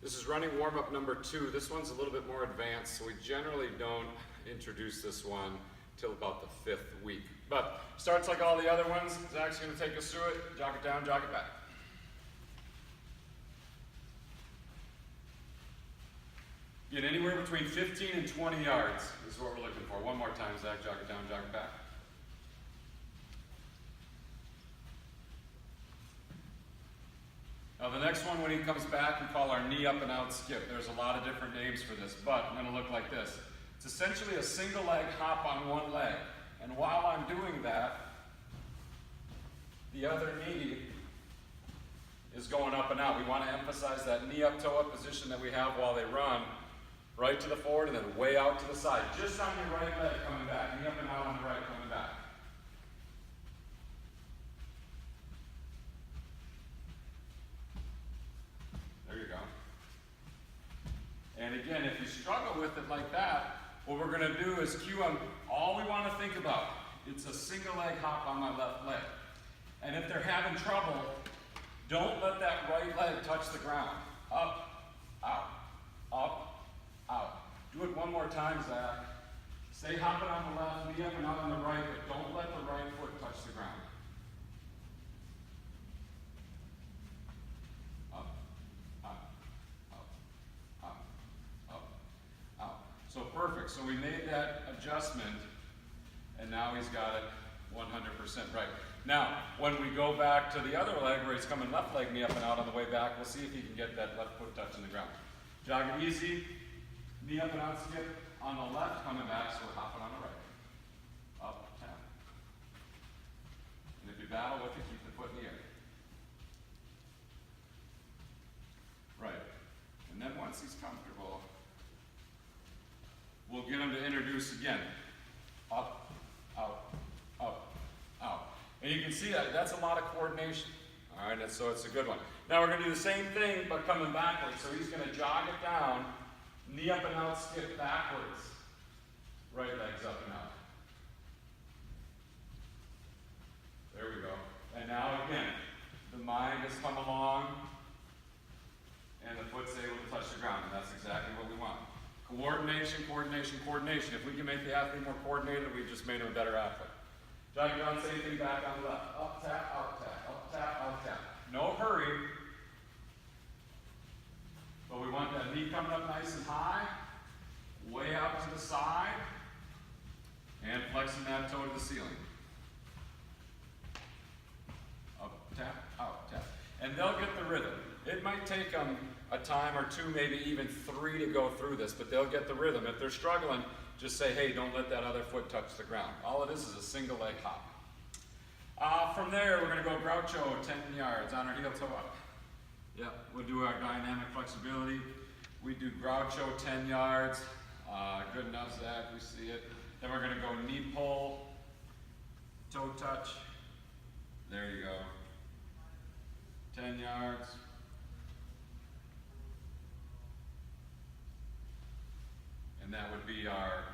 This is running warm-up number 2. This one's a little bit more advanced, so we generally don't introduce this one till about the 5th week. But starts like all the other ones. Zach's going to take us through it. Jog it down, jog it back. Get anywhere between 15 and 20 yards is what we're looking for. One more time, Zach. Jog it down, jog it back. Now the next one, when he comes back, we call our knee up and out skip. There's a lot of different names for this, but I'm going to look like this. It's essentially a single leg hop on one leg. And while I'm doing that, the other knee is going up and out. We want to emphasize that knee up, toe up position that we have while they run. Right to the forward and then way out to the side. Just on your right leg coming back. Knee up and out on the right coming back. There you go. And again, if you struggle with it like that, what we're going to do is cue them. All we want to think about, it's a single leg hop on my left leg. And if they're having trouble, don't let that right leg touch the ground. Up, out, up, out. Do it one more time, Zach. Stay hopping on the left, knee up and out on the right, but don't let the right foot touch the ground. Up, up, up, up, up, out. So perfect. So we made that adjustment, and now he's got it 100% right. Now, when we go back to the other leg where he's coming left leg knee up and out on the way back, we'll see if he can get that left foot touching the ground. Jog it easy. Knee up and out skip on the left, coming back, so we're hopping on the right. Up, tap. And if you battle with it, keep the foot in the air. Right. And then once he's comfortable, we'll get him to introduce again. Up, out, up, out. And you can see that that's a lot of coordination. All right, and so it's a good one. Now we're going to do the same thing, but coming backwards. So he's going to jog it down. Knee up and out, skip backwards. Right leg's up and out. There we go. And now again, the mind has come along and the foot's able to touch the ground, and that's exactly what we want. Coordination, coordination, coordination. If we can make the athlete more coordinated, we've just made him a better athlete. Jog it down, same thing back on the left. Up, tap, out, tap, up, tap, out, tap. No hurry. But we want that knee coming up nice and high, way out to the side, and flexing that toe to the ceiling. Up, tap, out, tap. And they'll get the rhythm. It might take them a time or two, maybe even 3 to go through this, but they'll get the rhythm. If they're struggling, just say, hey, don't let that other foot touch the ground. All it is a single leg hop. From there, we're going to go Groucho 10 yards on our heel toe up. Yep, we'll do our dynamic flexibility. We do Groucho 10 yards. Good enough, Zach, we see it. Then we're going to go knee pull, toe touch. There you go. 10 yards. And that would be our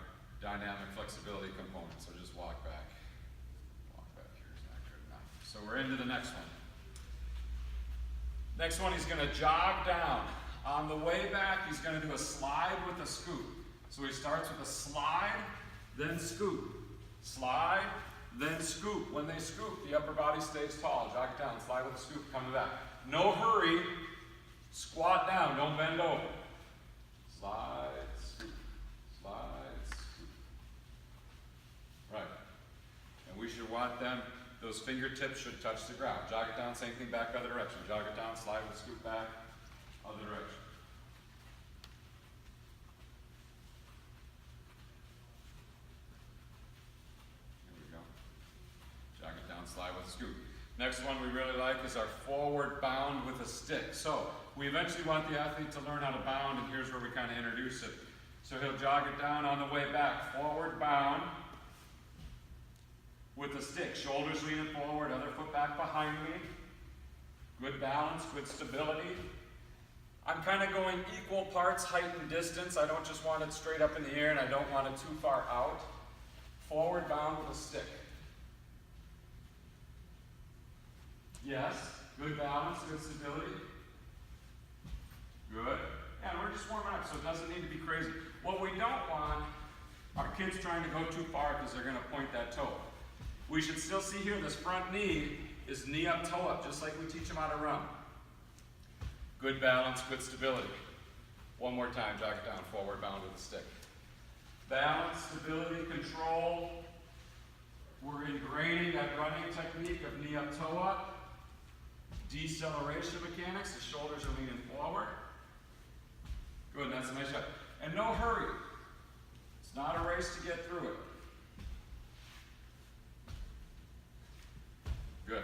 dynamic flexibility component. So just walk back. Walk back here is not good enough. So we're into the next one. Next one, he's going to jog down. On the way back, he's going to do a slide with a scoop. So he starts with a slide, then scoop. Slide, then scoop. When they scoop, the upper body stays tall. Jog it down, slide with a scoop, coming back. No hurry. Squat down, don't bend over. Slide, scoop, slide, scoop. Right. And we should want them. Those fingertips should touch the ground. Jog it down, same thing back other direction. Jog it down, slide with scoop back, other direction. Here we go. Jog it down, slide with a scoop. Next one we really like is our forward bound with a stick. So we eventually want the athlete to learn how to bound, and here's where we kind of introduce it. So he'll jog it down on the way back, forward bound with a stick, shoulders leaning forward, other foot back behind me. Good balance, good stability. I'm kind of going equal parts height and distance. I don't just want it straight up in the air and I don't want it too far out. Forward bound with a stick. Yes, good balance, good stability. Good. need to be crazy. What we don't want are kids trying to go too far because they're going to point that toe. We should still see here this front knee is knee up, toe up, just like we teach them how to run. Good balance, good stability. One more time, jog it down, forward bound with the stick. Balance, stability, control. We're ingraining that running technique of knee up, toe up. Deceleration mechanics, the shoulders are leaning forward. Good, that's a nice shot. And no hurry. It's not a race to get through it. Good.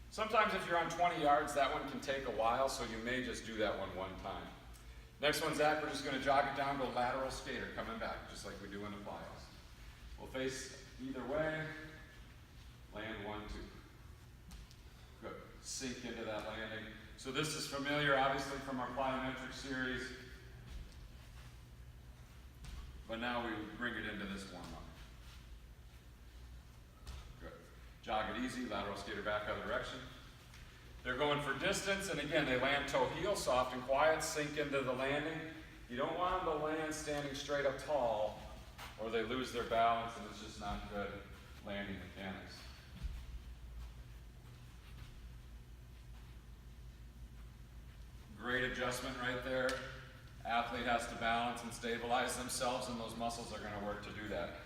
Sometimes if you're on 20 yards, that one can take a while, so you may just do that one time. Next one, Zach, we're just going to jog it down to a lateral skater, coming back, just like we do in the plyos. We'll face either way, land 1, 2. Good. Sink into that landing. So this is familiar, obviously, from our plyometric series. But now we bring it into this warm-up. Good. Jog it easy, lateral skater back other direction. They're going for distance, and again, they land toe heel, soft and quiet, sink into the landing. You don't want them to land standing straight up tall, or they lose their balance, and it's just not good landing mechanics. Great adjustment right there. Athlete has to balance and stabilize themselves, and those muscles are going to work to do that.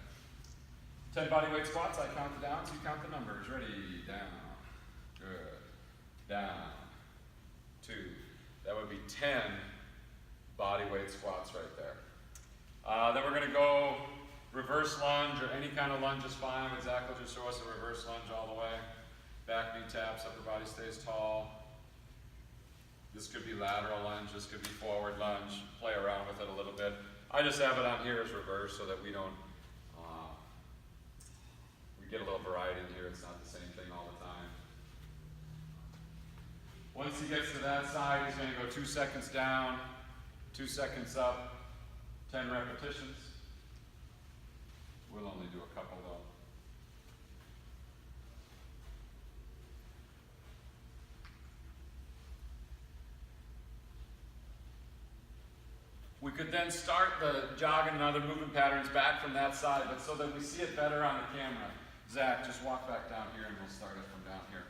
10 bodyweight squats, I count the downs, you count the numbers. Ready, down, good, down, 2. That would be 10 bodyweight squats right there. Then we're going to go reverse lunge, or any kind of lunge is fine, but Zach will just show us a reverse lunge all the way. Back knee taps, upper body stays tall. This could be lateral lunge, this could be forward lunge. Play around with it a little bit. I just have it on here as reverse so that we don't, we get a little variety in here. It's not the same thing all the time. Once he gets to that side, he's going to go 2 seconds down, 2 seconds up, 10 repetitions. We'll only do a couple though. We could then start the jogging and other movement patterns back from that side, but so that we see it better on the camera. Zach, just walk back down here and we'll start it from down here.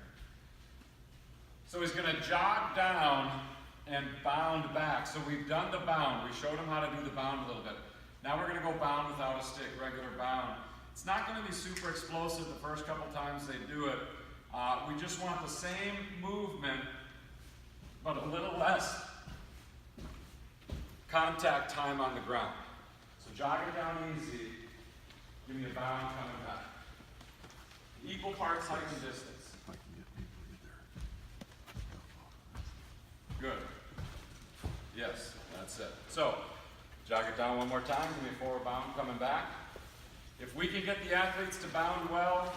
So he's going to jog down and bound back. So we've done the bound. We showed him how to do the bound a little bit. Now we're going to go bound without a stick, regular bound. It's not going to be super explosive the first couple times they do it. We just want the same movement, but a little less contact time on the ground. So jog it down easy. Give me a bound coming back. Equal parts height and distance. Good. Yes, that's it. So, jog it down one more time. Give me a forward bound coming back. If we can get the athletes to bound well,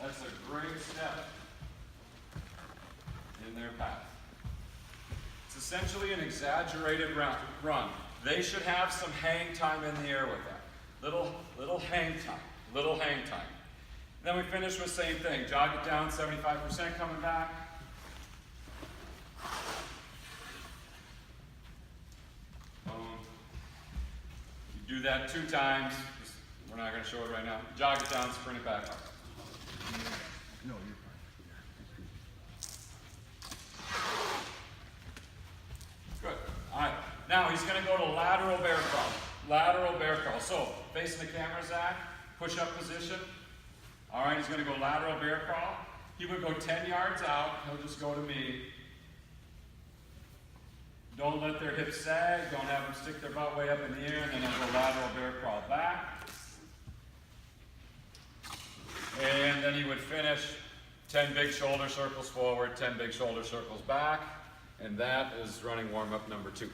that's a great step in their path. It's essentially an exaggerated run. They should have some hang time in the air with that. Little hang time, little hang time. Then we finish with the same thing. Jog it down, 75% coming back. Boom. You do that 2 times. We're not going to show it right now. Jog it down, sprint it back up. No, you're fine. Good. All right. Now he's going to go to lateral bear crawl. Lateral bear crawl. So, facing the camera, Zach, push-up position. All right, he's going to go lateral bear crawl. He would go 10 yards out. He'll just go to me. Don't let their hips sag. Don't have them stick their butt way up in the air. And then he'll go lateral bear crawl back. And then he would finish 10 big shoulder circles forward, 10 big shoulder circles back. And that is running warm-up number 2.